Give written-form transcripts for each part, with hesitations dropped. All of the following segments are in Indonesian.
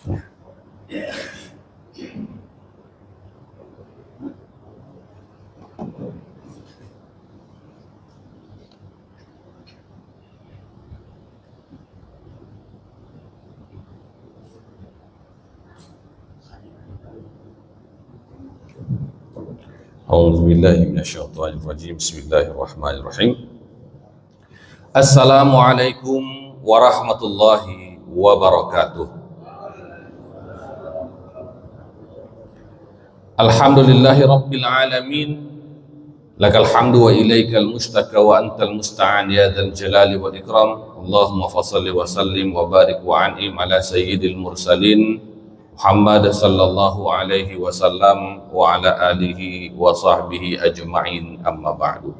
A'udzubillahi minasyaitonirrajim. Bismillahirrahmanirrahim. Assalamualaikum warahmatullahi wabarakatuh. Alhamdulillahi rabbil alamin. Lakal hamdu wa ilaikal mustaka wa antal musta'an ya dzal jalali wal ikram. Allahumma fashalli wa sallim wa barik wa an'im ala sayyidil mursalin Muhammad sallallahu alaihi wasallam wa ala alihi wa sahbihi ajma'in, amma ba'du.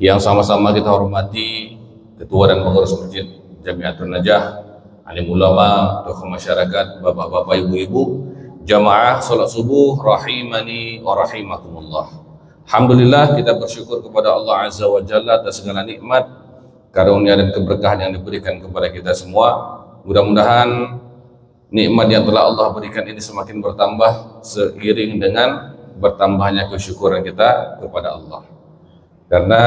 Yang sama-sama kita hormati Ketua dan Pengurus Masjid Jamiatul Najah, alim ulama, tokoh masyarakat, bapak-bapak, ibu-ibu, jamaah salat subuh rahimani wa rahimakumullah. Alhamdulillah, kita bersyukur kepada Allah Azza wa Jalla atas segala nikmat, karunia dan keberkahan yang diberikan kepada kita semua. Mudah-mudahan nikmat yang telah Allah berikan ini semakin bertambah seiring dengan bertambahnya kesyukuran kita kepada Allah. Karena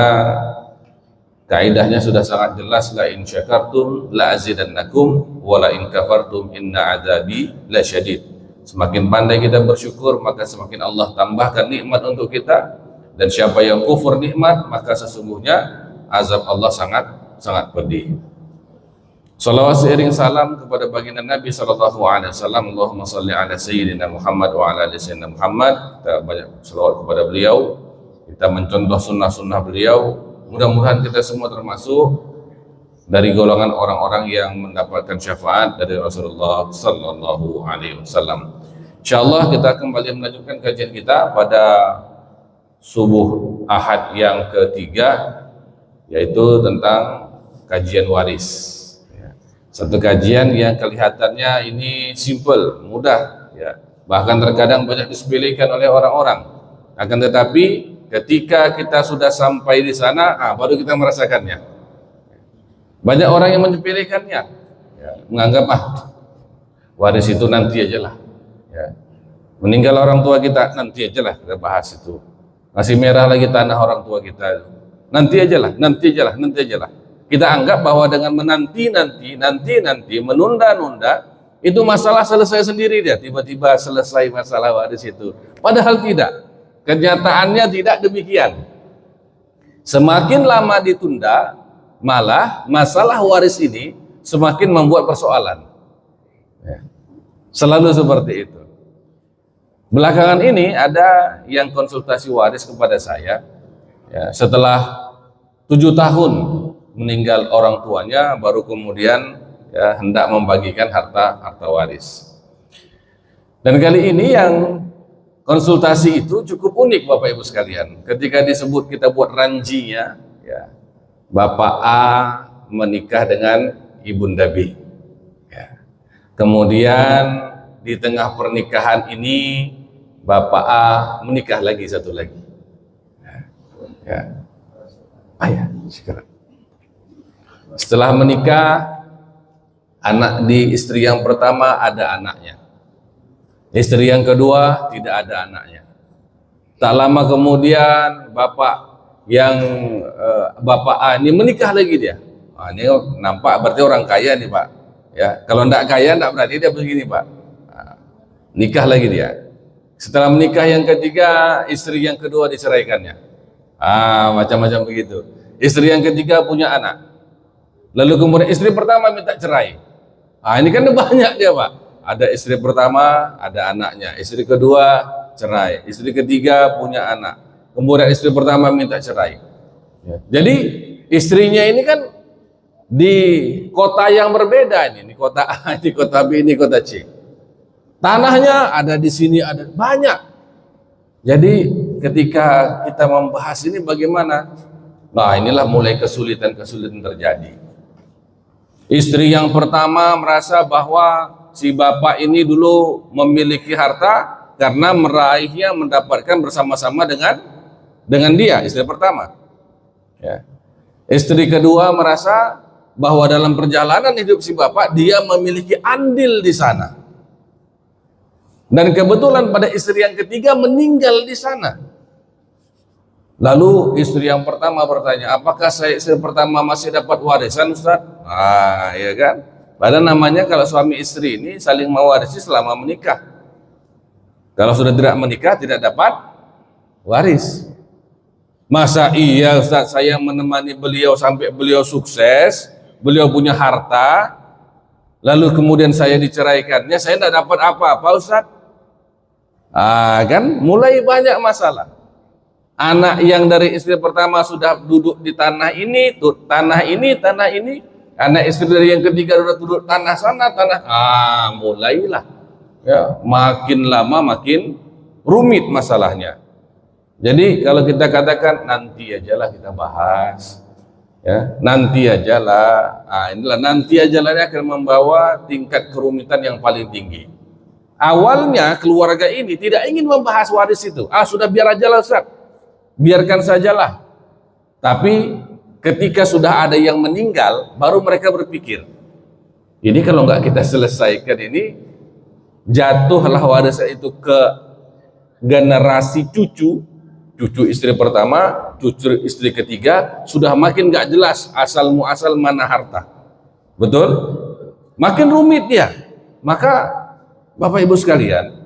kaidahnya sudah sangat jelas, la in syakartum la azidannakum wa la in kafartum inna adzabi lasyadid. Semakin pandai kita bersyukur, maka semakin Allah tambahkan nikmat untuk kita, dan siapa yang kufur nikmat, maka sesungguhnya azab Allah sangat pedih. Salawat seiring salam kepada baginda Nabi sallallahu alaihi wasallam. Allahumma shalli ala sayyidina Muhammad wa ala ali sayyidina Muhammad. Kita banyak salawat kepada beliau, kita mencontoh sunnah-sunnah beliau. Mudah-mudahan kita semua termasuk dari golongan orang-orang yang mendapatkan syafaat dari Rasulullah sallallahu alaihi wasallam. Insyaallah kita kembali melanjutkan kajian kita pada subuh Ahad yang ketiga, yaitu tentang kajian waris. Satu kajian yang kelihatannya ini simple, mudah, ya. Bahkan terkadang banyak disepelekan oleh orang-orang. Akan tetapi ketika kita sudah sampai di sana, baru kita merasakannya. Banyak orang yang menyepelekannya, ya, menganggap waris itu nanti aja lah. Ya. Meninggal orang tua kita, nanti aja lah kita bahas itu. Masih merah lagi tanah orang tua kita, nanti aja lah, nanti aja lah, nanti aja lah. Kita anggap bahwa dengan menanti, menunda-nunda, itu masalah selesai sendiri dia. Tiba-tiba selesai masalah waris itu. Padahal tidak. Kenyataannya tidak demikian. Semakin lama ditunda, malah masalah waris ini semakin membuat persoalan. Ya. Selalu seperti itu. Belakangan ini ada yang konsultasi waris kepada saya, ya, setelah 7 tahun meninggal orang tuanya, baru kemudian ya, hendak membagikan harta waris. Dan kali ini yang konsultasi itu cukup unik Bapak Ibu sekalian. Ketika disebut, kita buat ranjinya, ya, Bapak A menikah dengan Ibunda B, ya. Kemudian di tengah pernikahan ini Bapak A menikah lagi satu lagi, ya. Ayah sekarang setelah menikah, anak di istri yang pertama ada anaknya, istri yang kedua tidak ada anaknya. Tak lama kemudian bapak A ini menikah lagi dia. Ini nampak berarti orang kaya nih Pak, ya. Kalau tidak kaya tidak berarti dia begini Pak. Nikah lagi dia. Setelah menikah yang ketiga, istri yang kedua diceraikannya. Macam-macam begitu. Istri yang ketiga punya anak. Lalu kemudian istri pertama minta cerai. Ini kan banyak dia Pak. Ada istri pertama, ada anaknya. Istri kedua cerai. Istri ketiga punya anak. Kemudian istri pertama minta cerai. Ya. Jadi istrinya ini kan di kota yang berbeda ini kota A, ini kota B, ini kota C. Tanahnya ada di sini, ada banyak. Jadi ketika kita membahas ini bagaimana? Nah, inilah mulai kesulitan-kesulitan terjadi. Istri yang pertama merasa bahwa si bapak ini dulu memiliki harta karena meraihnya, mendapatkan bersama-sama dengan dia, istri pertama. Ya. Istri kedua merasa bahwa dalam perjalanan hidup si bapak dia memiliki andil di sana. Dan kebetulan pada istri yang ketiga meninggal di sana. Lalu istri yang pertama bertanya, apakah saya istri pertama masih dapat warisan, Ustaz? Ah, ya kan? Padahal namanya kalau suami istri ini saling mewarisi selama menikah. Kalau sudah tidak menikah tidak dapat waris. Masa iya Ustaz saya menemani beliau sampai beliau sukses, beliau punya harta, lalu kemudian saya diceraikannya, saya tidak dapat apa-apa Ustaz? Ah, kan mulai banyak masalah. Anak yang dari istri pertama sudah duduk di tanah ini, tanah ini, tanah ini. Anak istri dari yang ketiga sudah duduk tanah sana, tanah. Ah, mulailah. Ya, makin lama makin rumit masalahnya. Jadi kalau kita katakan nanti ajalah kita bahas, ya nanti ajalah. Ah, inilah nanti ajalah ini akan membawa tingkat kerumitan yang paling tinggi. Awalnya keluarga ini tidak ingin membahas waris itu. Ah, sudah biar ajalah Ustaz. Biarkan sajalah. Tapi ketika sudah ada yang meninggal, baru mereka berpikir, ini kalau nggak kita selesaikan ini, jatuhlah warisan itu ke generasi cucu istri pertama, cucu istri ketiga, sudah makin nggak jelas asal muasal mana harta. Betul? Makin rumit dia. Maka Bapak Ibu sekalian,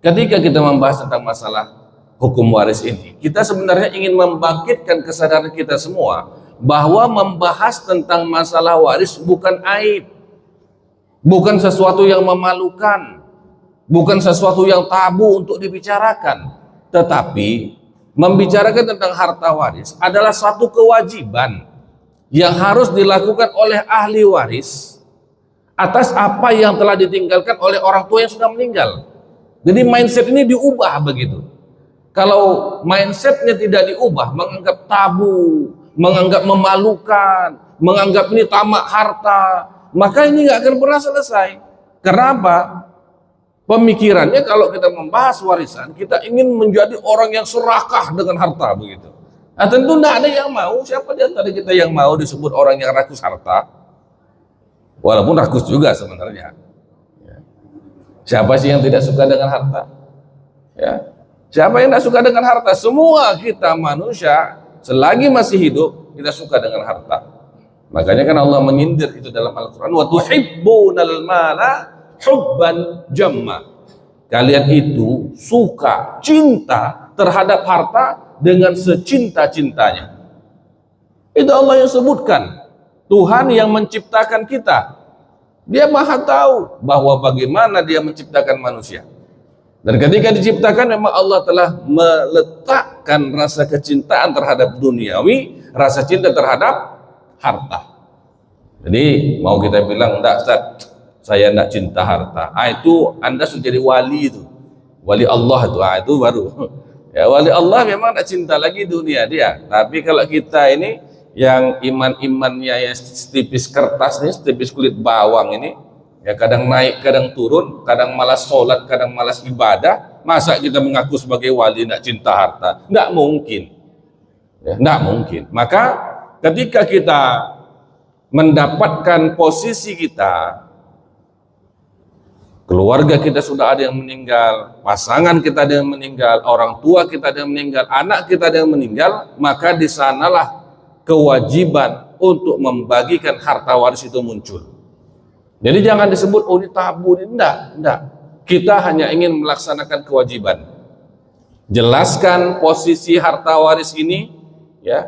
ketika kita membahas tentang masalah hukum waris ini, kita sebenarnya ingin membangkitkan kesadaran kita semua bahwa membahas tentang masalah waris bukan aib, bukan sesuatu yang memalukan, bukan sesuatu yang tabu untuk dibicarakan, tetapi membicarakan tentang harta waris adalah satu kewajiban yang harus dilakukan oleh ahli waris atas apa yang telah ditinggalkan oleh orang tua yang sudah meninggal. Jadi mindset ini diubah begitu. Kalau mindsetnya tidak diubah, menganggap tabu, menganggap memalukan, menganggap ini tamak harta, maka ini nggak akan pernah selesai. Kenapa? Pemikirannya kalau kita membahas warisan, kita ingin menjadi orang yang serakah dengan harta begitu. Nah, tentu tidak ada yang mau. Siapa di antara kita yang mau disebut orang yang rakus harta? Walaupun rakus juga sebenarnya. Siapa sih yang tidak suka dengan harta? Ya. Siapa yang tidak suka dengan harta? Semua kita manusia selagi masih hidup kita suka dengan harta. Makanya kan Allah menyindir itu dalam Al-Quran. Wa tuhibbunal mala hubban jamma. Kalian itu suka, cinta terhadap harta dengan secinta-cintanya. Itu Allah yang sebutkan. Tuhan yang menciptakan kita, dia maha tahu bahwa bagaimana dia menciptakan manusia. Dan ketika diciptakan memang Allah telah meletakkan rasa kecintaan terhadap duniawi, rasa cinta terhadap harta. Jadi mau kita bilang enggak Ustaz, saya enggak cinta harta. Ah, itu Anda sudah jadi wali itu. Wali Allah itu, itu baru. Ya, wali Allah memang enggak cinta lagi dunia dia. Tapi kalau kita ini yang iman-imannya yang setipis kertas nih, setipis kulit bawang ini, ya kadang naik, kadang turun, kadang malas sholat, kadang malas ibadah. Masa kita mengaku sebagai wali tidak cinta harta? Tidak mungkin. Ya, tidak mungkin. Maka ketika kita mendapatkan posisi kita, keluarga kita sudah ada yang meninggal, pasangan kita ada yang meninggal, orang tua kita ada yang meninggal, anak kita ada yang meninggal, maka di sanalah kewajiban untuk membagikan harta waris itu muncul. Jadi jangan disebut oh ini tabu, ini enggak. Kita hanya ingin melaksanakan kewajiban. Jelaskan posisi harta waris ini, ya.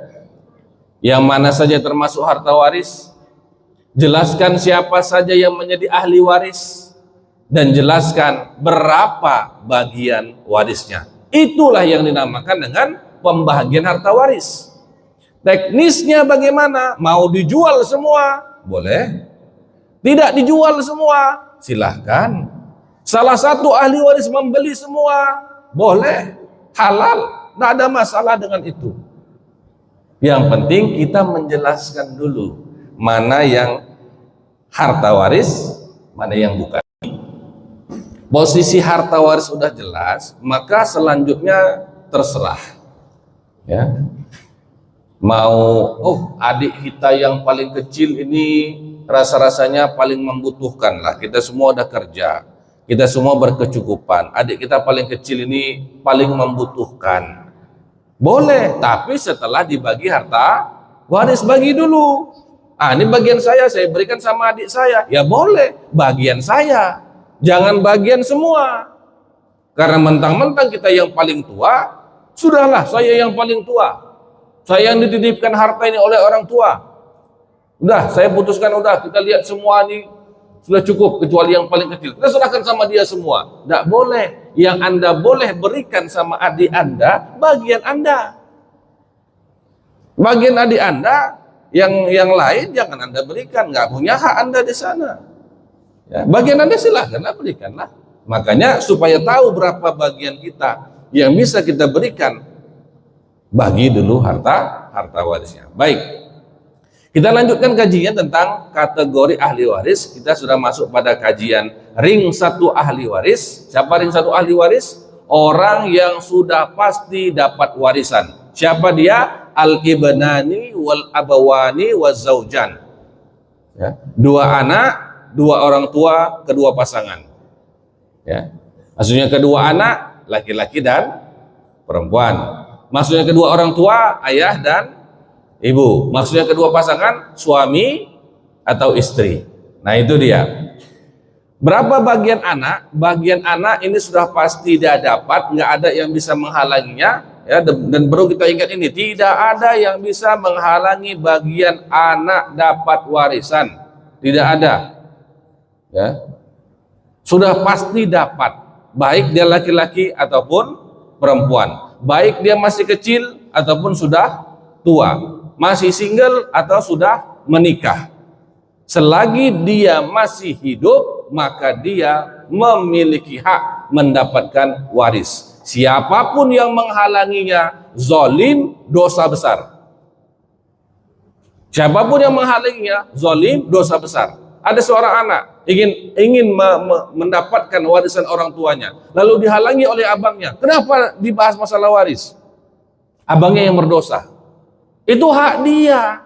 Yang mana saja termasuk harta waris. Jelaskan siapa saja yang menjadi ahli waris dan jelaskan berapa bagian warisnya. Itulah yang dinamakan dengan pembagian harta waris. Teknisnya bagaimana? Mau dijual semua? Boleh. Tidak dijual semua? Silahkan. Salah satu ahli waris membeli semua? Boleh. Halal. Tidak ada masalah dengan itu. Yang penting kita menjelaskan dulu mana yang harta waris, mana yang bukan. Posisi harta waris sudah jelas, maka selanjutnya terserah. Ya. Mau, adik kita yang paling kecil ini rasa-rasanya paling membutuhkan lah. Kita semua udah kerja. Kita semua berkecukupan. Adik kita paling kecil ini paling membutuhkan. Boleh, tapi setelah dibagi harta waris, bagi dulu. Ini bagian saya berikan sama adik saya. Ya boleh, bagian saya. Jangan bagian semua. Karena mentang-mentang kita yang paling tua, sudahlah saya yang paling tua. Saya yang dititipkan harta ini oleh orang tua. Udah, saya putuskan, udah kita lihat semua ini sudah cukup, kecuali yang paling kecil. Kita serahkan sama dia semua. Tidak boleh. Yang Anda boleh berikan sama adik Anda, bagian Anda. Bagian adik Anda, yang lain jangan Anda berikan. Nggak punya hak Anda di sana. Ya, bagian Anda silahkanlah berikanlah. Makanya supaya tahu berapa bagian kita yang bisa kita berikan, bagi dulu harta warisnya. Baik, kita lanjutkan kajian tentang kategori ahli waris. Kita sudah masuk pada kajian ring 1 ahli waris. Siapa ring 1 ahli waris? Orang yang sudah pasti dapat warisan. Siapa dia? Al-ibnani wal abawani waz zaujan. Ya, 2 anak, 2 orang tua, kedua pasangan. Ya, maksudnya kedua anak, laki-laki dan perempuan. Maksudnya kedua orang tua, ayah dan ibu. Maksudnya kedua pasangan, suami atau istri. Nah itu dia. Berapa bagian anak? Bagian anak ini sudah pasti dia dapat, nggak ada yang bisa menghalanginya. Ya, dan perlu kita ingat ini, tidak ada yang bisa menghalangi bagian anak dapat warisan. Tidak ada. Ya, sudah pasti dapat, baik dia laki-laki ataupun perempuan, baik dia masih kecil ataupun sudah tua, masih single atau sudah menikah. Selagi dia masih hidup, maka dia memiliki hak mendapatkan waris. Siapapun yang menghalanginya zalim, dosa besar. Siapapun yang menghalanginya zalim, dosa besar. Ada seorang anak ingin mendapatkan warisan orang tuanya, lalu dihalangi oleh abangnya. Kenapa dibahas masalah waris? Abangnya yang berdosa. Itu hak dia,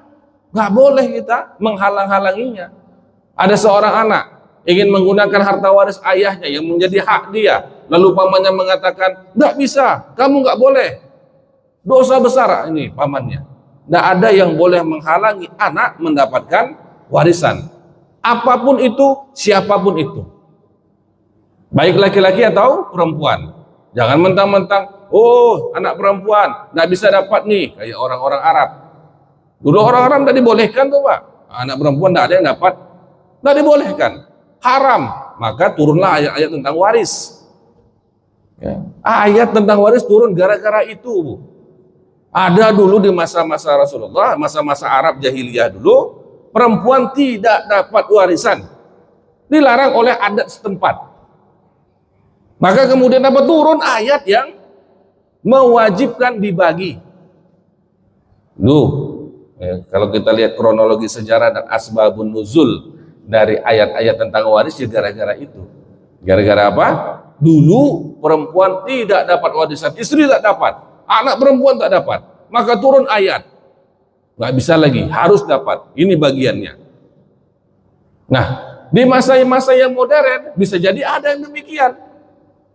nggak boleh kita menghalang-halanginya. Ada seorang anak ingin menggunakan harta waris ayahnya yang menjadi hak dia, lalu pamannya mengatakan, nggak bisa, kamu nggak boleh. Dosa besar ini pamannya. Nggak ada yang boleh menghalangi anak mendapatkan warisan. Apapun itu, siapapun itu, baik laki-laki atau perempuan. Jangan mentang-mentang, oh anak perempuan nggak bisa dapat nih, kayak orang-orang Arab. Dulu orang Arab tidak dibolehkan tuh Pak, anak perempuan tidak ada yang dapat, tidak dibolehkan, haram. Maka turunlah ayat-ayat tentang waris. Ya. Ayat tentang waris turun gara-gara itu, Bu. Ada dulu di masa-masa Rasulullah, masa-masa Arab jahiliyah dulu, perempuan tidak dapat warisan, dilarang oleh adat setempat. Maka kemudian dapat turun ayat yang mewajibkan dibagi. Kalau kita lihat kronologi sejarah dan asbabun nuzul dari ayat-ayat tentang waris, ya gara-gara itu. Gara-gara apa? Dulu perempuan tidak dapat warisan, istri tak dapat, anak perempuan tak dapat. Maka turun ayat, nggak bisa lagi, harus dapat, ini bagiannya. Nah, di masa-masa yang modern bisa jadi ada yang demikian,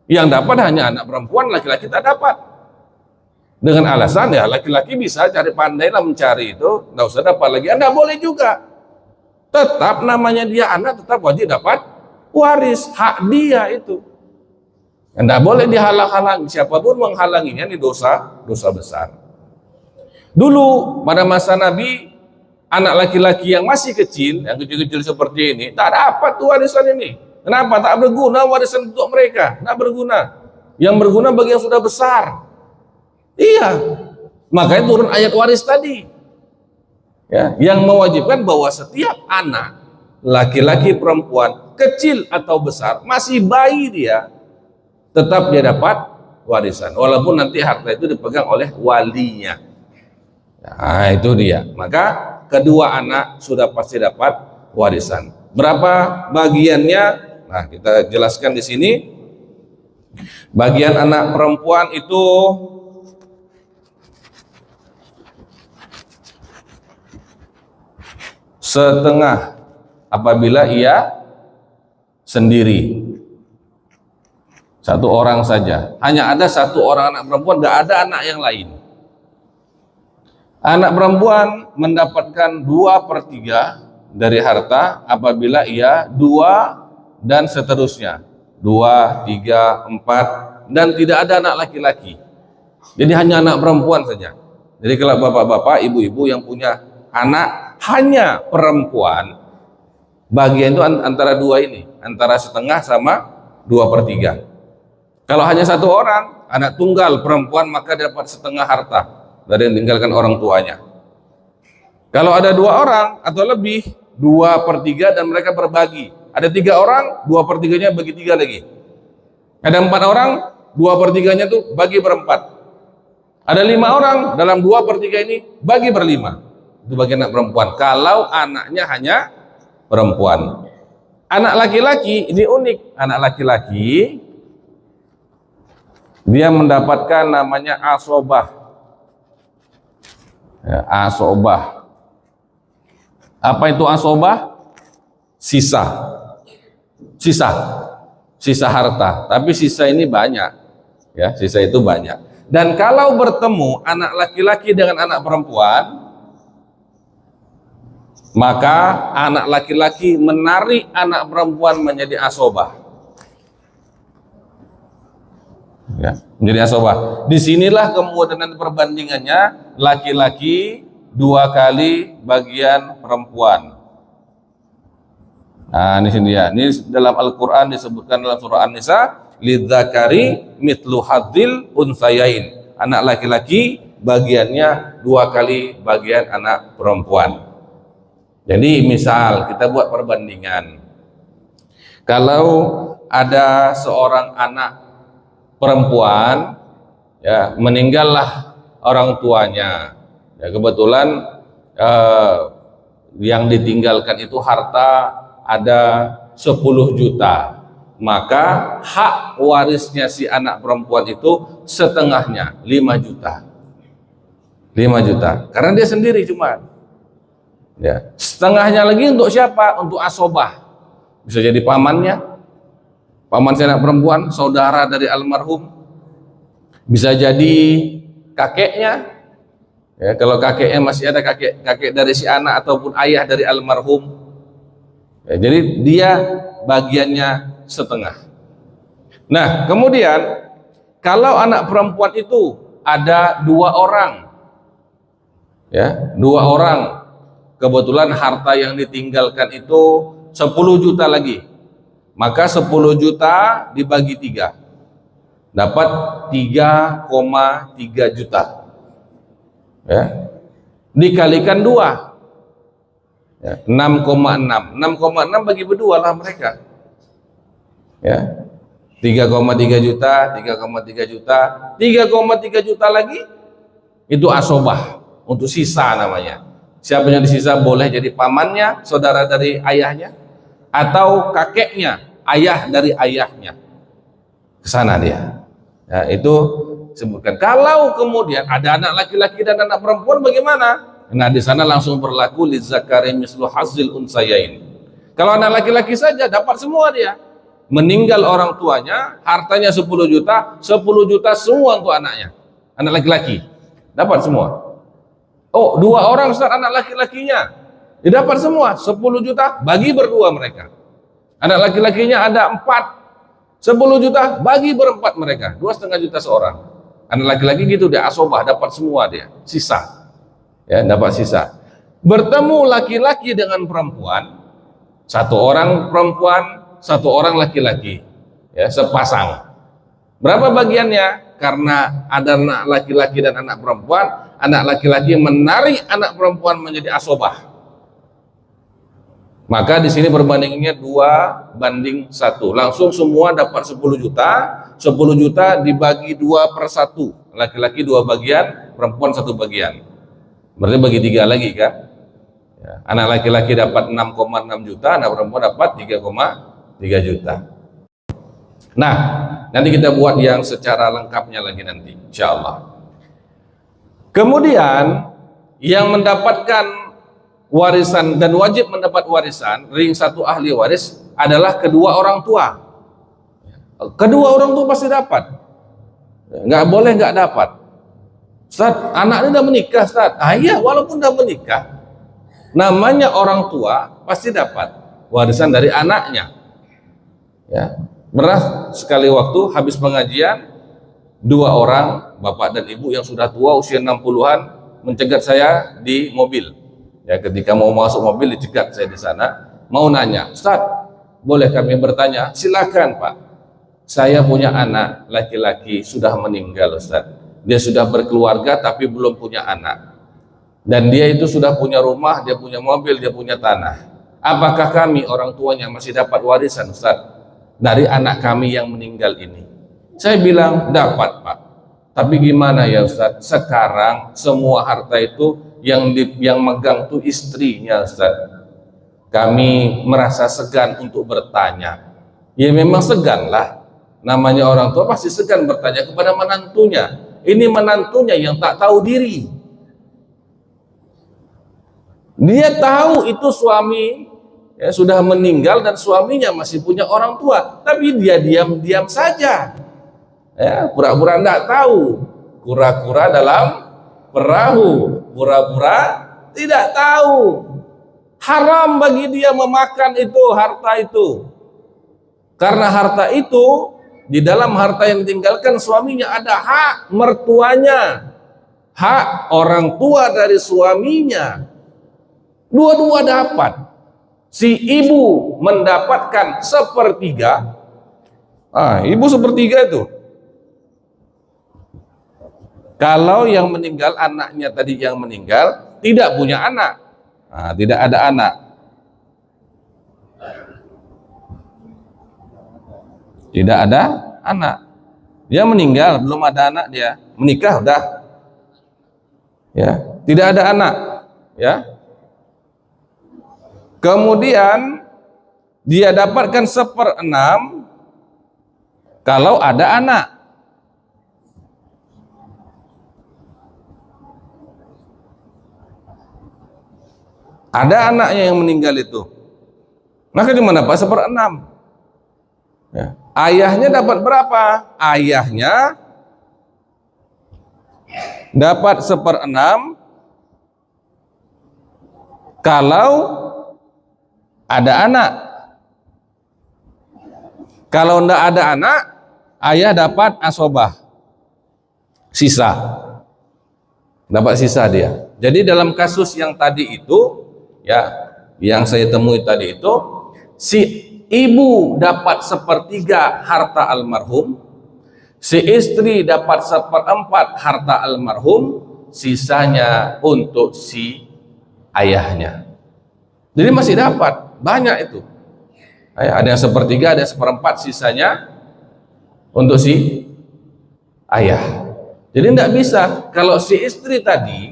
yang dapat hanya anak perempuan, laki-laki tak dapat, dengan alasan ya laki-laki bisa cari pandai lah mencari itu, nggak usah dapat lagi. Anda boleh juga, tetap namanya dia anak, tetap wajib dapat waris, hak dia itu. Anda boleh dihalang-halangi, siapapun menghalanginya ini dosa besar. Dulu pada masa Nabi, anak laki-laki yang masih kecil, yang kecil-kecil seperti ini, tak dapat warisan ini. Kenapa? Tak berguna warisan untuk mereka, tak berguna. Yang berguna bagi yang sudah besar. Iya, makanya turun ayat waris tadi, ya, yang mewajibkan bahwa setiap anak, laki-laki perempuan, kecil atau besar, masih bayi dia, tetap dia dapat warisan, walaupun nanti harta itu dipegang oleh walinya. Nah itu dia. Maka kedua anak sudah pasti dapat warisan. Berapa bagiannya? Nah kita jelaskan di sini. Bagian anak perempuan itu setengah apabila ia sendiri. Satu orang saja. Hanya ada satu orang anak perempuan, nggak ada anak yang lain. Anak perempuan mendapatkan 2/3 dari harta apabila ia 2 dan seterusnya. 2, 3, 4, dan tidak ada anak laki-laki. Jadi hanya anak perempuan saja. Jadi kalau bapak-bapak, ibu-ibu yang punya anak hanya perempuan, bagian itu antara 2 ini, antara setengah sama 2/3. Kalau hanya satu orang, anak tunggal perempuan, maka dapat setengah harta dari yang tinggalkan orang tuanya. Kalau ada 2 orang atau lebih, 2/3 dan mereka berbagi. Ada 3 orang, 2/3-nya bagi 3 lagi. Ada 4 orang, 2/3-nya tuh bagi berempat. Ada 5 orang, dalam 2/3 ini bagi berlima. Itu bagi anak perempuan. Kalau anaknya hanya perempuan. Anak laki-laki ini unik. Anak laki-laki dia mendapatkan namanya asobah. Ya, asobah. Apa itu asobah? Sisa harta. Tapi sisa ini banyak. Ya, sisa itu banyak. Dan kalau bertemu anak laki-laki dengan anak perempuan, maka anak laki-laki menarik anak perempuan menjadi asobah. Ya, menjadi asobah. Disinilah kemudian perbandingannya, laki-laki 2 kali bagian perempuan. Nah, ini sini ya. Ini dalam Al-Quran disebutkan dalam surah An-Nisa, lidzakari mitlu hadzil unsayain. Anak laki-laki bagiannya 2 kali bagian anak perempuan. Jadi misal kita buat perbandingan, kalau ada seorang anak perempuan, ya, meninggallah orang tuanya, ya, kebetulan yang ditinggalkan itu harta ada 10 juta, maka hak warisnya si anak perempuan itu setengahnya 5 juta. 5 juta karena dia sendiri cuman, ya. Setengahnya lagi untuk siapa? Untuk asobah. Bisa jadi pamannya, paman si anak perempuan, saudara dari almarhum. Bisa jadi kakeknya, ya, kalau kakeknya masih ada, kakek dari si anak ataupun ayah dari almarhum. Ya, jadi dia bagiannya setengah. Nah, kemudian kalau anak perempuan itu ada 2 orang, ya, 2 orang, kebetulan harta yang ditinggalkan itu 10 juta lagi, maka 10 juta dibagi 3 dapat 3,3 juta, ya, dikalikan 2, ya, 6,6 bagi berdua lah mereka, ya, 3,3 juta, 3,3 juta, 3,3 juta lagi itu asobah, untuk sisa namanya. Siapa yang disisa boleh jadi pamannya, saudara dari ayahnya, atau kakeknya, ayah dari ayahnya, ke sana dia. Ya, itu sebutkan. Kalau kemudian ada anak laki-laki dan anak perempuan, bagaimana? Nah, di sana langsung berlaku lidzakari mislu hazzil unsayain. Kalau anak laki-laki saja dapat semua dia. Meninggal orang tuanya, hartanya 10 juta, 10 juta semua untuk anaknya. Anak laki-laki dapat semua. Oh, 2 orang Ustaz anak laki-lakinya, dia dapat semua 10 juta, bagi berdua mereka. Anak laki-lakinya ada 4, 10 juta bagi berempat mereka, 2,5 juta seorang. Anak laki-laki gitu, dia asobah, dapat semua dia, sisa, ya, dapat sisa. Bertemu laki-laki dengan perempuan, 1 orang perempuan, 1 orang laki-laki, ya, sepasang. Berapa bagiannya? Karena ada anak laki-laki dan anak perempuan, anak laki-laki menarik anak perempuan menjadi asobah. Maka di sini perbandingannya 2:1. Langsung semua dapat 10 juta. 10 juta dibagi 2/1. Laki-laki 2 bagian, perempuan 1 bagian. Berarti bagi 3 lagi kan? Ya, anak laki-laki dapat 6,6 juta, anak perempuan dapat 3,3 juta. Nah, nanti kita buat yang secara lengkapnya lagi nanti, insya Allah. Kemudian yang mendapatkan warisan dan wajib mendapat warisan, ring 1 ahli waris adalah kedua orang tua. Kedua orang tua pasti dapat. Nggak boleh nggak dapat. Ustaz, anak ini udah menikah, Ustaz. Iya, walaupun udah menikah, namanya orang tua pasti dapat warisan dari anaknya. Ya, pernah sekali waktu habis pengajian, dua orang, bapak dan ibu yang sudah tua, usia 60-an, mencegat saya di mobil. Ya, ketika mau masuk mobil dicegat saya di sana, mau nanya, Ustaz, boleh kami bertanya? Silakan Pak. Saya punya anak laki-laki sudah meninggal, Ustaz. Dia sudah berkeluarga tapi belum punya anak. Dan dia itu sudah punya rumah, dia punya mobil, dia punya tanah. Apakah kami orang tuanya masih dapat warisan, Ustaz, dari anak kami yang meninggal ini? Saya bilang, dapat Pak. Tapi gimana ya Ustaz? Sekarang semua harta itu yang megang tuh istrinya, Ustaz. Kami merasa segan untuk bertanya. Ya memang segan lah. Namanya orang tua pasti segan bertanya kepada menantunya. Ini menantunya yang tak tahu diri. Dia tahu itu suami ya, sudah meninggal dan suaminya masih punya orang tua, tapi dia diam-diam saja. Ya, pura-pura tidak tahu. Kura-kura dalam perahu, pura-pura tidak tahu. Haram bagi dia memakan itu harta itu. Karena harta itu, di dalam harta yang ditinggalkan suaminya ada hak mertuanya, hak orang tua dari suaminya. Dua-dua dapat. Si ibu mendapatkan sepertiga. Ibu sepertiga itu. Kalau yang meninggal, anaknya tadi yang meninggal tidak punya anak, tidak ada anak, tidak ada anak, dia meninggal belum ada anak, dia menikah udah, ya tidak ada anak, ya. Kemudian dia dapatkan 1/6 kalau ada anak. Ada anaknya yang meninggal itu, maka cuma dapat 1/6. Ya. Ayahnya dapat berapa? Ayahnya dapat 1/6 kalau ada anak. Kalau tidak ada anak, ayah dapat asobah, sisa, dapat sisa dia. Jadi dalam kasus yang tadi itu, ya, yang saya temui tadi itu, si ibu dapat 1/3 harta almarhum, si istri dapat 1/4 harta almarhum, sisanya untuk si ayahnya. Jadi masih dapat banyak itu. Ada yang 1/3, ada yang 1/4, sisanya untuk si ayah. Jadi tidak bisa kalau si istri tadi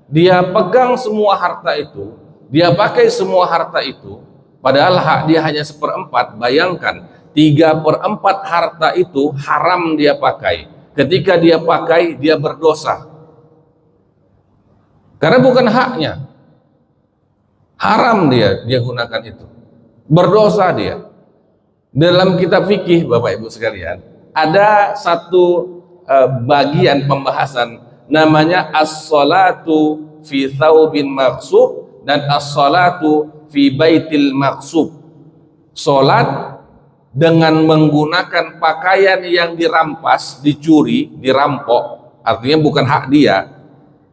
dia pegang semua harta itu, dia pakai semua harta itu, padahal hak dia hanya 1/4. Bayangkan 3/4 harta itu haram dia pakai. Ketika dia pakai, dia berdosa karena bukan haknya, haram dia gunakan itu, berdosa dia. Dalam kitab fikih Bapak Ibu sekalian, ada satu bagian pembahasan namanya as-salatu fi thawbin maksub dan as-salatu fi baitil maksub. Salat dengan menggunakan pakaian yang dirampas, dicuri, dirampok, artinya bukan hak dia.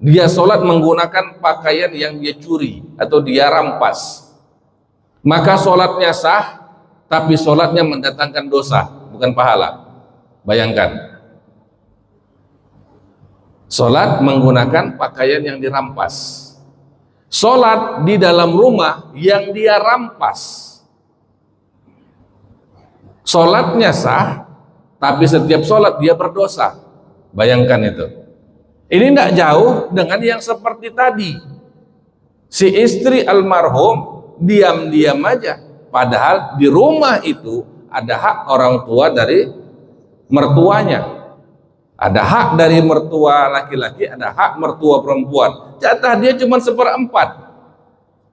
Dia salat menggunakan pakaian yang dia curi atau dia rampas, maka salatnya sah, tapi salatnya mendatangkan dosa, bukan pahala. Bayangkan, salat menggunakan pakaian yang dirampas, salat di dalam rumah yang dia rampas, salatnya sah, tapi setiap salat dia berdosa. Bayangkan itu. Ini tidak jauh dengan yang seperti tadi. Si istri almarhum diam-diam aja, padahal di rumah itu ada hak orang tua dari mertuanya, ada hak dari mertua laki-laki, ada hak mertua perempuan. Jatah dia cuma 1/4.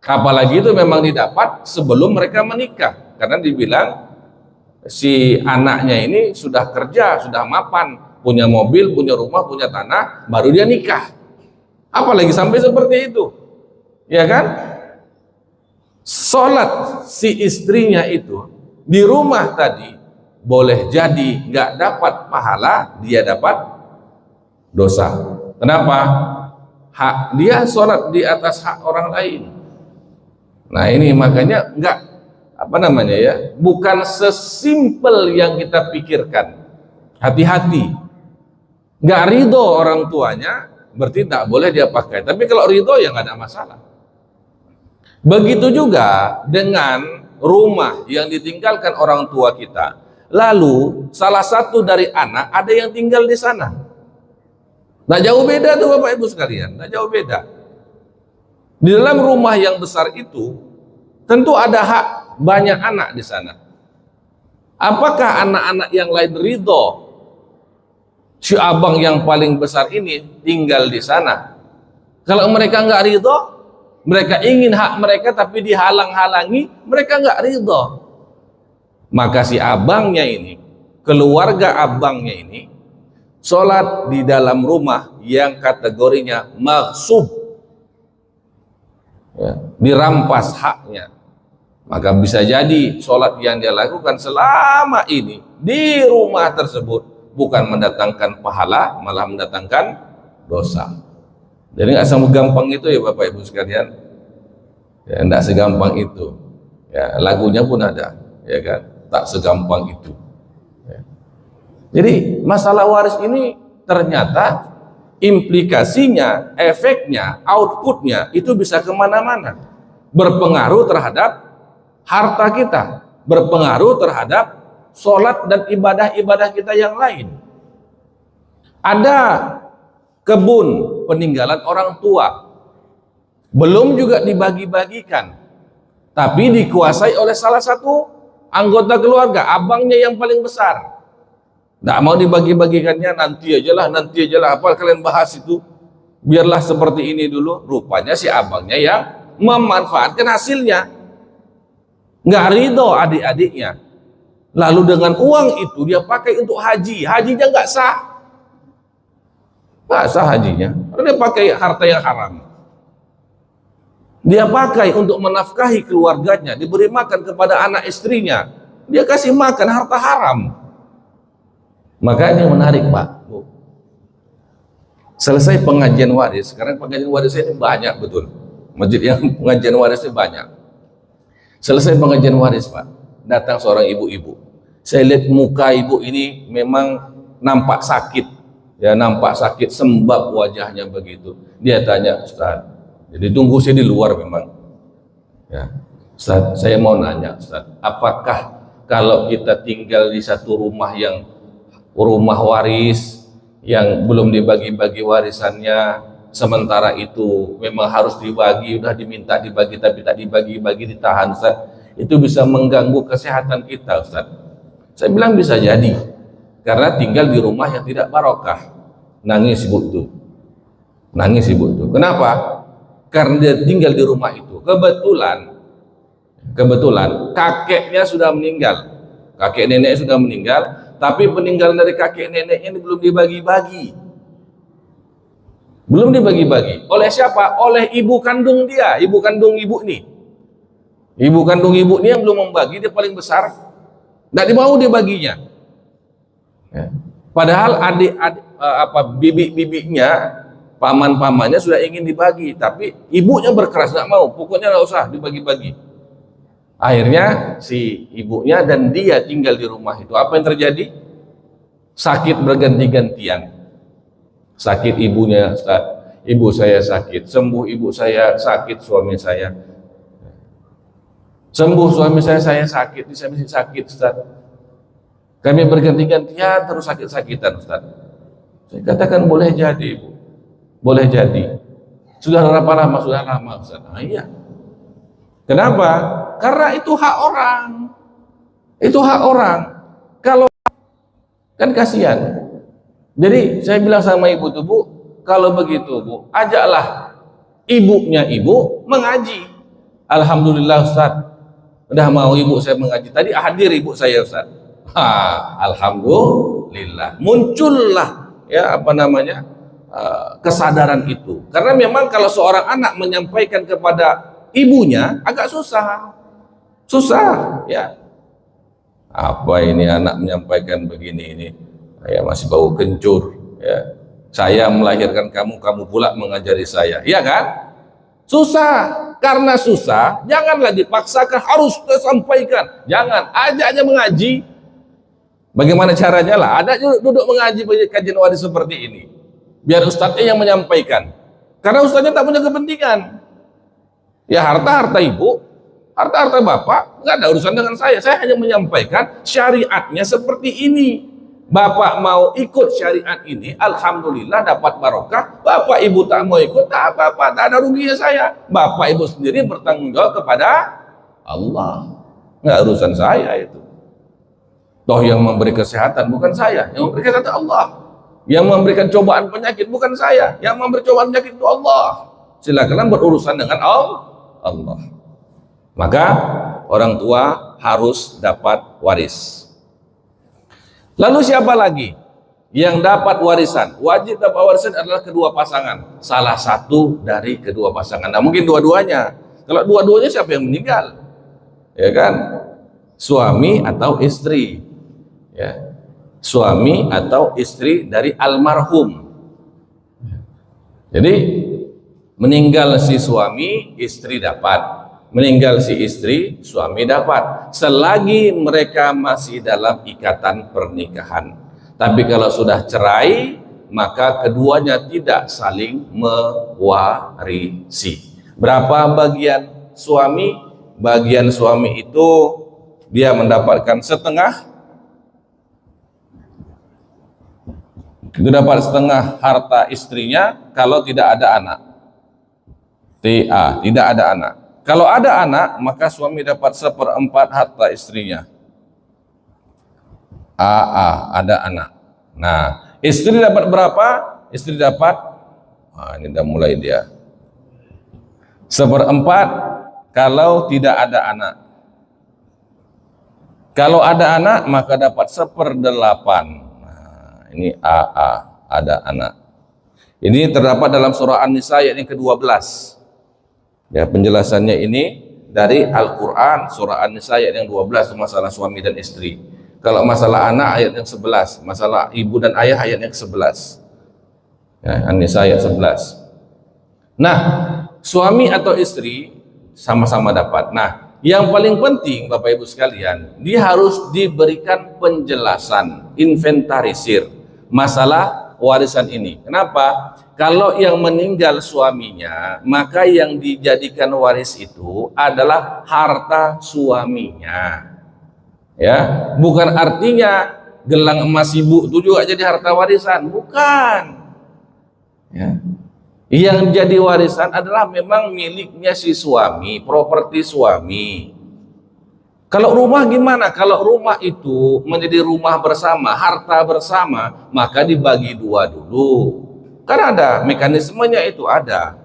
Apalagi itu memang didapat sebelum mereka menikah, karena dibilang si anaknya ini sudah kerja, sudah mapan, punya mobil, punya rumah, punya tanah, baru dia nikah. Apalagi sampai seperti itu, ya kan? Sholat si istrinya itu di rumah tadi boleh jadi nggak dapat pahala, dia dapat dosa. Kenapa? Hak dia sholat di atas hak orang lain. Nah ini makanya nggak bukan sesimpel yang kita pikirkan. Hati-hati, nggak ridho orang tuanya berarti tak boleh dia pakai. Tapi kalau ridho ya nggak ada masalah. Begitu juga dengan rumah yang ditinggalkan orang tua kita, lalu salah satu dari anak ada yang tinggal di sana. Nggak jauh beda tuh Bapak Ibu sekalian, nggak jauh beda. Di dalam rumah yang besar itu tentu ada hak banyak anak di sana. Apakah anak-anak yang lain ridho si abang yang paling besar ini tinggal di sana? Kalau mereka nggak ridho, mereka ingin hak mereka tapi dihalang-halangi, mereka nggak ridho. Maka si abangnya ini, keluarga abangnya ini, sholat di dalam rumah yang kategorinya maghsub, ya, dirampas haknya. Maka bisa jadi sholat yang dia lakukan selama ini di rumah tersebut bukan mendatangkan pahala, malah mendatangkan dosa. Jadi nggak segampang itu ya Bapak Ibu sekalian, ya nggak segampang itu. Ya lagunya pun ada, ya kan? Tak segampang itu. Ya. Jadi masalah waris ini ternyata implikasinya, efeknya, outputnya itu bisa kemana-mana, berpengaruh terhadap harta kita, berpengaruh terhadap sholat dan ibadah-ibadah kita yang lain. Ada kebun peninggalan orang tua, belum juga dibagi-bagikan, tapi dikuasai oleh salah satu anggota keluarga, abangnya yang paling besar. Nggak mau dibagi-bagikannya, nanti aja lah, apa kalian bahas itu, biarlah seperti ini dulu. Rupanya si abangnya yang memanfaatkan hasilnya, nggak ridho adik-adiknya, lalu dengan uang itu dia pakai untuk haji, hajinya nggak sah. Nggak sah hajinya, karena dia pakai harta yang haram. Dia pakai untuk menafkahi keluarganya, diberi makan kepada anak istrinya, dia kasih makan harta haram. Makanya yang menarik Pak, Bu, selesai pengajian waris, sekarang pengajian waris ini banyak betul, masjid yang pengajian warisnya banyak. Selesai pengajian waris Pak, datang seorang ibu-ibu, saya lihat muka ibu ini memang nampak sakit, ya nampak sakit, sembab wajahnya begitu. Dia tanya, Ustaz, jadi tunggu saya di luar memang, ya Ustaz, saya mau nanya Ustaz, apakah kalau kita tinggal di satu rumah yang rumah waris yang belum dibagi-bagi warisannya, sementara itu memang harus dibagi, udah diminta dibagi tapi tak dibagi-bagi, ditahan Ustaz, itu bisa mengganggu kesehatan kita Ustaz? Saya bilang bisa jadi, karena tinggal di rumah yang tidak barokah. Nangis ibu itu, nangis ibu itu. Kenapa? Karena dia tinggal di rumah itu, kebetulan kakeknya sudah meninggal, kakek nenek sudah meninggal, tapi peninggalan dari kakek neneknya ini belum dibagi-bagi. Belum dibagi-bagi. Oleh siapa? Oleh ibu kandung dia, ibu kandung ibu nih. Ibu kandung ibu ini yang belum membagi, dia paling besar. Nggak mau dibaginya. Ya. Padahal bibi-bibinya, paman-pamannya sudah ingin dibagi, tapi ibunya berkeras nggak mau, pokoknya nggak usah dibagi-bagi. Akhirnya si ibunya dan dia tinggal di rumah itu. Apa yang terjadi? Sakit berganti-gantian. Sakit ibunya, ibu saya sakit, sembuh ibu saya sakit, suami saya sembuh, suami saya sakit, saya masih sakit Ustaz. Kami berganti-gantian terus sakit-sakitan Ustaz. Saya katakan boleh jadi ibu, boleh jadi. Sudah berapa lama? Sudah lama Ustaz. Nah, iya. Kenapa? Karena itu hak orang. Itu hak orang. Kalau kan kasihan. Jadi saya bilang sama ibu tuh, Bu, kalau begitu Bu, ajaklah ibunya ibu mengaji. Alhamdulillah Ustaz, udah mau ibu saya mengaji. Tadi hadir ibu saya Ustaz. Alhamdulillah muncullah ya kesadaran itu. Karena memang kalau seorang anak menyampaikan kepada ibunya agak susah ya. Apa ini anak menyampaikan begini ini? Ya masih bau kencur ya. Saya melahirkan kamu, kamu pula mengajari saya. Iya kan? Susah. Karena susah, janganlah dipaksakan harus disampaikan. Jangan, ajak aja mengaji. Bagaimana caranya lah? Ada duduk mengaji kajian waris seperti ini. Biar ustadznya yang menyampaikan. Karena ustadznya tak punya kepentingan. Ya harta ibu, harta bapak, nggak ada urusan dengan saya. Saya hanya menyampaikan syariatnya seperti ini. Bapak mau ikut syariat ini, alhamdulillah dapat barokah. Bapak ibu tak mau ikut, tak apa-apa, tak ada ruginya saya. Bapak ibu sendiri bertanggung jawab kepada Allah. Nggak urusan saya itu. Toh yang memberi kesehatan bukan saya, yang memberi kesehatan Allah. Yang memberikan cobaan penyakit bukan saya, yang memberi cobaan penyakit itu Allah. Silakan berurusan dengan Allah. Maka orang tua harus dapat waris. Lalu siapa lagi yang dapat warisan? Wajib dapat warisan adalah kedua pasangan. Salah satu dari kedua pasangan. Nah, mungkin dua-duanya. Kalau dua-duanya siapa yang meninggal? Ya kan? Suami atau istri. Ya. Suami atau istri dari almarhum. Jadi meninggal si suami, istri dapat. Meninggal si istri, suami dapat selagi mereka masih dalam ikatan pernikahan. Tapi kalau sudah cerai, maka keduanya tidak saling mewarisi. Berapa bagian suami? Bagian suami itu dia mendapatkan setengah, itu dapat setengah harta istrinya kalau tidak ada anak. Tidak ada anak. Kalau ada anak, maka suami dapat 1/4 harta istrinya. Ada anak. Nah, istri dapat berapa? Istri dapat, ini udah mulai dia. 1/4 kalau tidak ada anak. Kalau ada anak, maka dapat 1/8. Nah, ini ada anak. Ini terdapat dalam surah An-Nisa ayat yang ke-12. Ya, penjelasannya ini dari Al-Quran surah An-Nisa ayat yang 12 masalah suami dan istri. Kalau masalah anak ayat yang 11, masalah ibu dan ayah ayat yang 11. Ya, An-Nisa ayat 11. Nah, suami atau istri sama-sama dapat. Nah, yang paling penting Bapak Ibu sekalian, dia harus diberikan penjelasan, inventarisir masalah warisan ini. Kenapa? Kalau yang meninggal suaminya, maka yang dijadikan waris itu adalah harta suaminya. Ya, bukan artinya gelang emas ibu itu juga jadi harta warisan, bukan. Ya. Yang jadi warisan adalah memang miliknya si suami, properti suami. Kalau rumah gimana? Kalau rumah itu menjadi rumah bersama, harta bersama, maka dibagi dua dulu. Kan ada mekanismenya itu ada.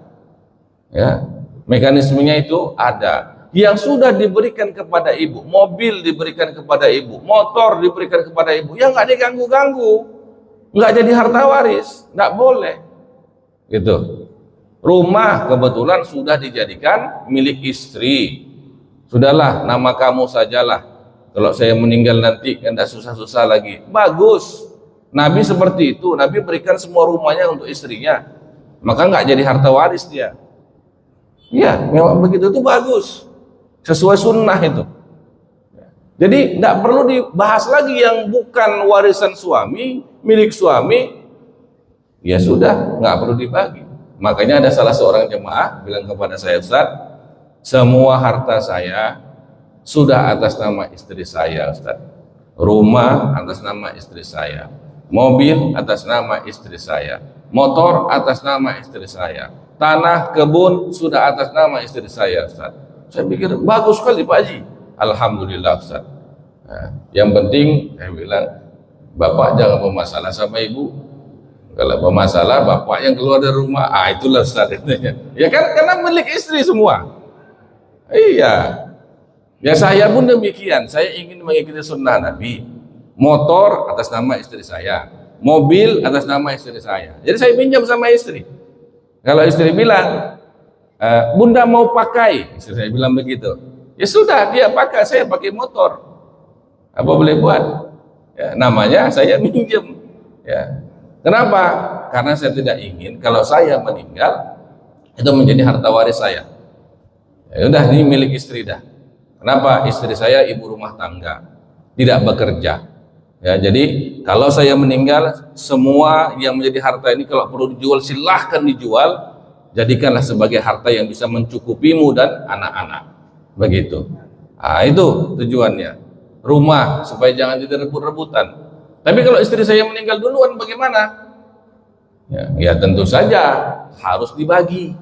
Ya, mekanismenya itu ada. Yang sudah diberikan kepada ibu, mobil diberikan kepada ibu, motor diberikan kepada ibu, ya nggak diganggu-ganggu, nggak jadi harta waris, nggak boleh. Gitu. Rumah kebetulan sudah dijadikan milik istri. Sudahlah, nama kamu sajalah. Kalau saya meninggal nanti kan tidak susah-susah lagi. Bagus. Nabi seperti itu. Nabi berikan semua rumahnya untuk istrinya. Maka nggak jadi harta waris dia. Iya, memang begitu itu bagus. Sesuai sunnah itu. Jadi tidak perlu dibahas lagi yang bukan warisan suami, milik suami. Ya sudah, nggak perlu dibagi. Makanya ada salah seorang jemaah bilang kepada saya, Ustaz, semua harta saya sudah atas nama istri saya, Ustaz. Rumah atas nama istri saya. Mobil atas nama istri saya. Motor atas nama istri saya. Tanah, kebun sudah atas nama istri saya, Ustaz. Saya pikir bagus sekali Pak Haji. Alhamdulillah, Ustaz. Nah, yang penting saya bilang, Bapak jangan bermasalah sama ibu. Kalau bermasalah bapak yang keluar dari rumah, itulah Ustaz. Ya kan, karena milik istri semua. Iya. Ya saya pun demikian. Saya ingin mengikuti sunnah Nabi. motor atas nama istri saya, mobil atas nama istri saya. Jadi saya pinjam sama istri. Kalau istri bilang, Bunda mau pakai, istri saya bilang begitu, ya sudah, dia pakai, saya pakai motor. Apa boleh buat? Ya, namanya saya minjem. Ya. Kenapa? Karena saya tidak ingin kalau saya meninggal itu menjadi harta waris saya. Ya udah, ini milik istri dah. Kenapa? Istri saya ibu rumah tangga, tidak bekerja. Ya, jadi kalau saya meninggal, semua yang menjadi harta ini kalau perlu dijual silahkan dijual, jadikanlah sebagai harta yang bisa mencukupimu dan anak-anak. Begitu. Nah, itu tujuannya. Rumah supaya jangan jadi rebut-rebutan. Tapi kalau istri saya meninggal duluan bagaimana? Ya tentu saja harus dibagi.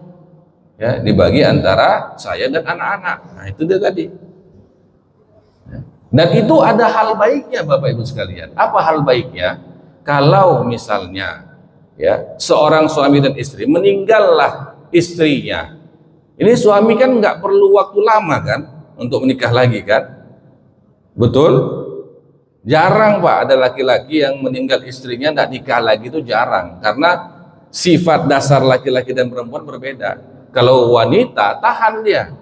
Ya, dibagi antara saya dan anak-anak. Nah, itu dia tadi. Dan itu ada hal baiknya Bapak Ibu sekalian. Apa hal baiknya? Kalau misalnya ya seorang suami dan istri, meninggallah istrinya. Ini suami kan nggak perlu waktu lama kan untuk menikah lagi kan? Betul? Jarang Pak ada laki-laki yang meninggal istrinya nggak nikah lagi, itu jarang. Karena sifat dasar laki-laki dan perempuan berbeda. Kalau wanita tahan dia.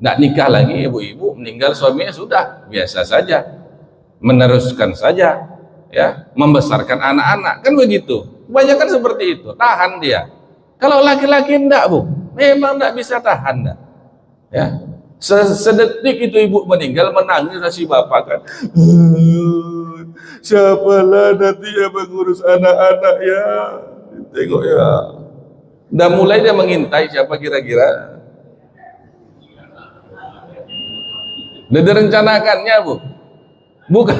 Nggak nikah lagi, ibu-ibu meninggal suaminya sudah biasa saja, meneruskan saja, ya, membesarkan anak-anak, kan begitu. Kebanyakan seperti itu, tahan dia. Kalau laki-laki enggak Bu, memang enggak bisa tahan, enggak. Ya, sedetik itu ibu meninggal menangis si bapak kan, siapalah nanti yang mengurus anak-anak ya, tengok ya. Udah mulai dia mengintai siapa kira-kira. Udah direncanakannya Bu, bukan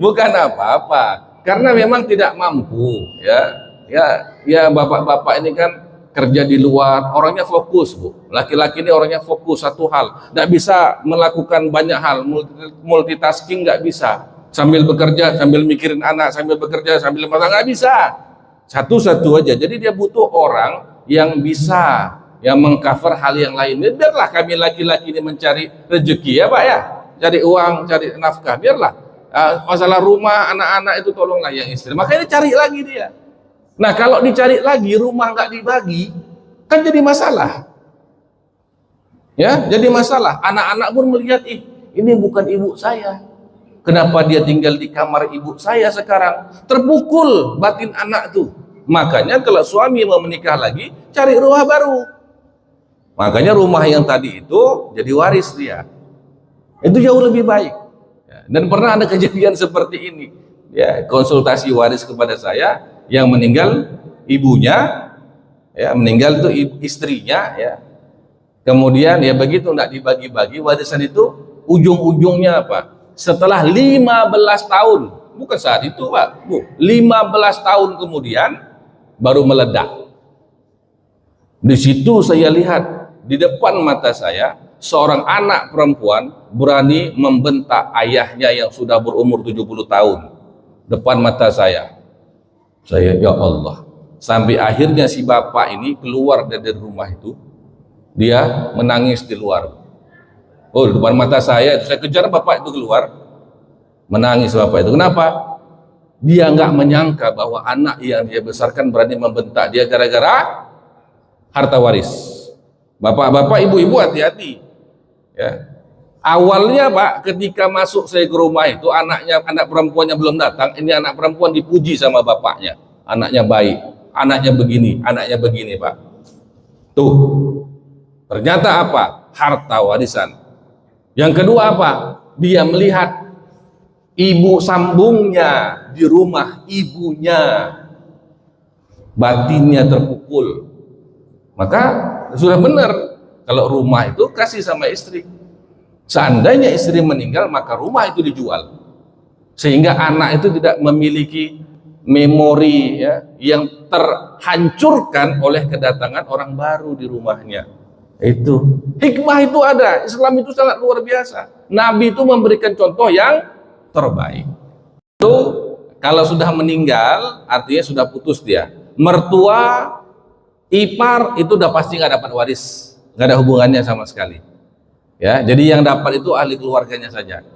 bukan apa-apa, karena memang tidak mampu ya bapak-bapak ini kan kerja di luar, orangnya fokus Bu. Laki-laki ini orangnya fokus satu hal, nggak bisa melakukan banyak hal, multitasking nggak bisa, sambil bekerja sambil mikirin anak, sambil bekerja sambil masak, nggak bisa, satu-satu aja. Jadi dia butuh orang yang bisa yang mengcover hal yang lain. Biarlah kami laki-laki ini mencari rezeki ya Pak ya, cari uang, cari nafkah, biarlah. Masalah rumah, anak-anak itu tolonglah yang istri, makanya cari lagi dia. Nah kalau dicari lagi rumah nggak dibagi, kan jadi masalah ya, jadi masalah. Anak-anak pun melihat, ini bukan ibu saya, kenapa dia tinggal di kamar ibu saya sekarang, terpukul batin anak tuh. Makanya kalau suami mau menikah lagi, cari rumah baru. Makanya rumah yang tadi itu jadi waris dia, itu jauh lebih baik. Dan pernah ada kejadian seperti ini ya, konsultasi waris kepada saya, yang meninggal ibunya ya, meninggal itu istrinya ya, kemudian ya begitu tidak dibagi-bagi warisan itu, ujung-ujungnya apa, setelah 15 tahun, bukan saat itu Pak Bu, 15 tahun kemudian baru meledak. Di situ saya lihat di depan mata saya, seorang anak perempuan berani membentak ayahnya yang sudah berumur 70 tahun. Depan mata saya, ya Allah. Sampai akhirnya si bapak ini keluar dari rumah itu, dia menangis di luar. Oh, di depan mata saya kejar bapak itu keluar, menangis bapak itu. Kenapa? Dia nggak menyangka bahwa anak yang dia besarkan berani membentak dia gara-gara harta waris. Bapak-bapak, ibu-ibu hati-hati ya. Awalnya Pak, ketika masuk saya ke rumah itu, anak perempuannya belum datang, ini anak perempuan dipuji sama bapaknya, anaknya baik, anaknya begini Pak. Tuh, ternyata apa? Harta warisan. Yang kedua apa? Dia melihat ibu sambungnya di rumah ibunya, batinnya terpukul. Maka sudah benar kalau rumah itu kasih sama istri. Seandainya istri meninggal, maka rumah itu dijual, sehingga anak itu tidak memiliki memori ya, yang terhancurkan oleh kedatangan orang baru di rumahnya. Itu hikmah itu ada. Islam itu sangat luar biasa. Nabi itu memberikan contoh yang terbaik. Itu kalau sudah meninggal artinya sudah putus dia. Mertua, ipar itu udah pasti nggak dapat waris, nggak ada hubungannya sama sekali. Ya, jadi yang dapat itu ahli keluarganya saja.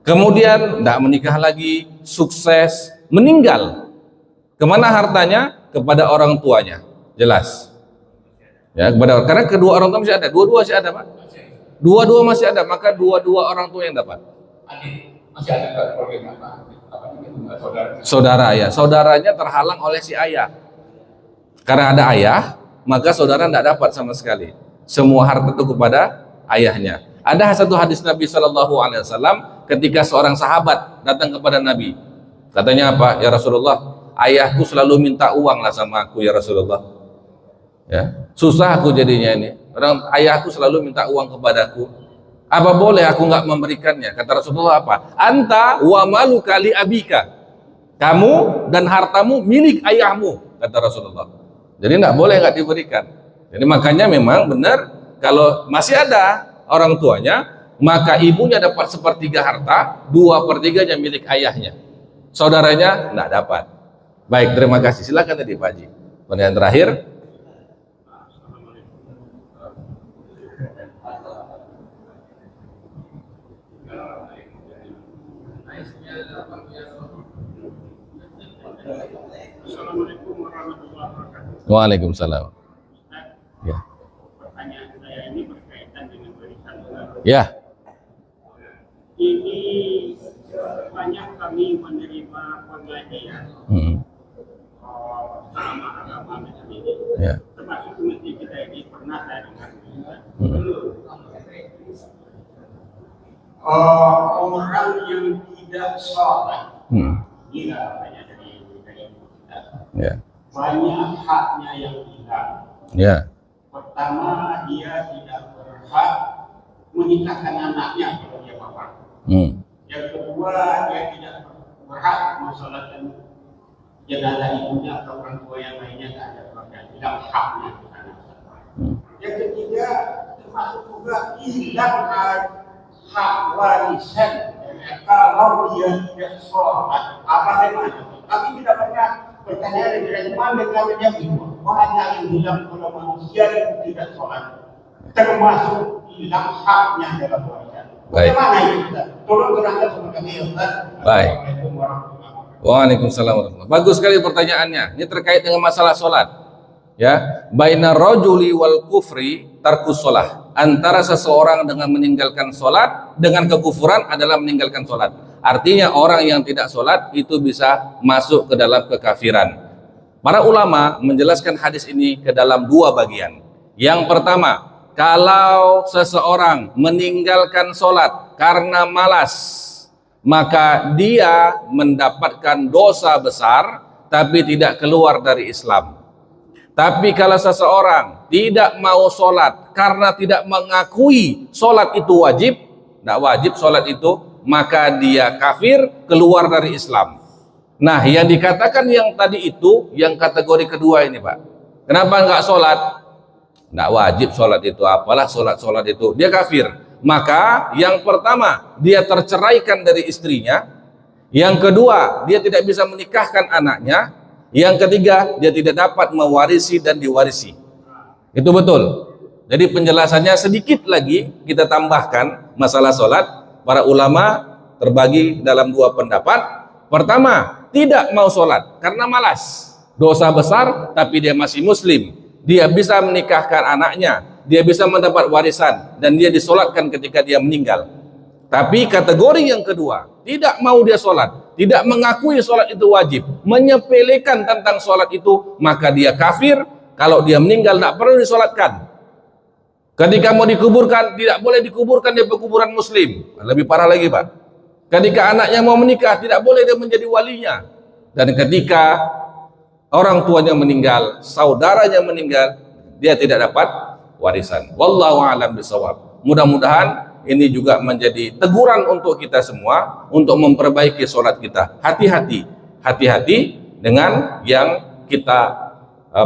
kemudian tidak menikah lagi, sukses, meninggal. Kemana hartanya? Kepada orang tuanya. Jelas. Ya, karena kedua orang tua masih ada, dua-dua masih ada, Pak. Dua-dua masih ada, maka dua-dua orang tua yang dapat. Masih ada saudara ya, saudaranya terhalang oleh si ayah. Karena ada ayah, maka saudara tidak dapat sama sekali. Semua harta itu kepada ayahnya. Ada satu hadis Nabi Shallallahu Alaihi Wasallam ketika seorang sahabat datang kepada Nabi, katanya apa? Ya Rasulullah, ayahku selalu minta uang lah sama aku ya Rasulullah. Ya, susah aku jadinya ini. Orang ayahku selalu minta uang kepadaku. Apa boleh aku nggak memberikannya? Kata Rasulullah apa? Anta wa malu kali abika. Kamu dan hartamu milik ayahmu, kata Rasulullah. Jadi nggak boleh nggak diberikan. Jadi makanya memang benar kalau masih ada orang tuanya, maka ibunya dapat sepertiga harta, 2/3-nya milik ayahnya. Saudaranya nggak dapat. Baik, terima kasih. Silakan tadi Pak Haji. Pertanyaan terakhir. Assalamualaikum warahmatullahi wabarakatuh. Waalaikumsalam. Ya. Pertanyaan saya ini berkaitan dengan barisan. Ya. Ini banyak kami menerima pengajian selama agama macam ini. Ya. Termasuk masjid kita ini pernah saya dengar. Orang yang tidak sholat, gila banyak dari kita. Ya. Banyak haknya yang hilang. Ya. Pertama, dia tidak berhak menikahkan anaknya kalau dia bapak. Yang kedua, dia tidak berhak mensolatkan jenazah ibunya atau orang tua yang lainnya, tak ada keluarga. Hilang haknya di sana. Yang ketiga, termasuk juga hilang hak warisan. Kalau dia tidak sholat, apa namanya? Kami tidak pernah bertanya dengan mana namanya itu. Banyak yang hilang kalau manusia yang tidak sholat, termasuk hilang haknya dalam warisan. Bagaimana itu? Tolong terangkan kepada kami, Ustaz. Baik. Waalaikumsalam warahmatullahi wabarakatuh. Bagus sekali pertanyaannya. Ini terkait dengan masalah sholat. Ya, baina rajuli wal kufri tarkus sholah. Antara seseorang dengan meninggalkan sholat dengan kekufuran adalah meninggalkan sholat. Artinya orang yang tidak sholat itu bisa masuk ke dalam kekafiran. Para ulama menjelaskan hadis ini ke dalam dua bagian. Yang pertama, kalau seseorang meninggalkan sholat karena malas, maka dia mendapatkan dosa besar tapi tidak keluar dari Islam. Tapi kalau seseorang tidak mau sholat karena tidak mengakui sholat itu wajib, tidak wajib sholat itu, maka dia kafir, keluar dari Islam. Nah, yang dikatakan yang tadi itu, yang kategori kedua ini Pak. Kenapa nggak sholat? Nggak wajib sholat itu, apalah sholat itu, dia kafir. Maka yang pertama, dia terceraikan dari istrinya. Yang kedua, dia tidak bisa menikahkan anaknya. Yang ketiga, dia tidak dapat mewarisi dan diwarisi. Itu betul. Jadi penjelasannya sedikit lagi kita tambahkan masalah sholat. Para ulama terbagi dalam dua pendapat. Pertama, tidak mau sholat karena malas. Dosa besar tapi dia masih muslim. Dia bisa menikahkan anaknya. Dia bisa mendapat warisan. Dan dia disolatkan ketika dia meninggal. Tapi kategori yang kedua, tidak mau dia sholat, tidak mengakui sholat itu wajib, menyepelekan tentang sholat itu, maka dia kafir. Kalau dia meninggal tidak perlu disolatkan. Ketika mau dikuburkan, tidak boleh dikuburkan di pekuburan muslim. Lebih parah lagi Pak. Ketika anaknya mau menikah, tidak boleh dia menjadi walinya. Dan ketika orang tuanya meninggal, saudaranya meninggal, dia tidak dapat warisan. Wallahu a'lam bishawab. Mudah-mudahan ini juga menjadi teguran untuk kita semua untuk memperbaiki sholat kita. Hati-hati dengan yang kita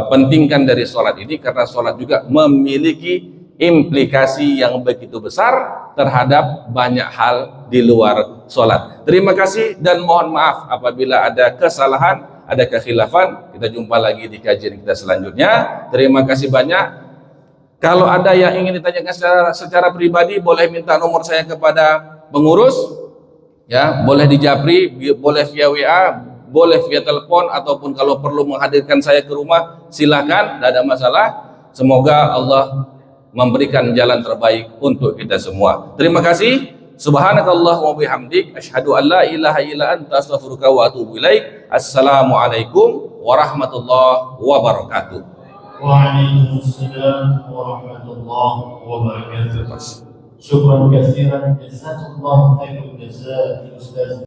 pentingkan dari sholat ini, karena sholat juga memiliki implikasi yang begitu besar terhadap banyak hal di luar sholat. Terima kasih dan mohon maaf apabila ada kesalahan, ada kekhilafan. Kita jumpa lagi di kajian kita selanjutnya. Terima kasih banyak. Kalau ada yang ingin ditanyakan secara pribadi, boleh minta nomor saya kepada pengurus. Ya, boleh di Japri, boleh via WA, boleh via telepon, ataupun kalau perlu menghadirkan saya ke rumah, silakan, tidak ada masalah. Semoga Allah memberikan jalan terbaik untuk kita semua. Terima kasih. Subhanakallah wa bihamdik, asyhadu an la ilaha illa anta, astaghfiruka wa atubu ilaik. Assalamualaikum warahmatullahi wabarakatuh. Waalaikumsalam warahmatullahi wabarakatuh. Syukran katsiran, jazakallahu khairan jazaa Ustaz.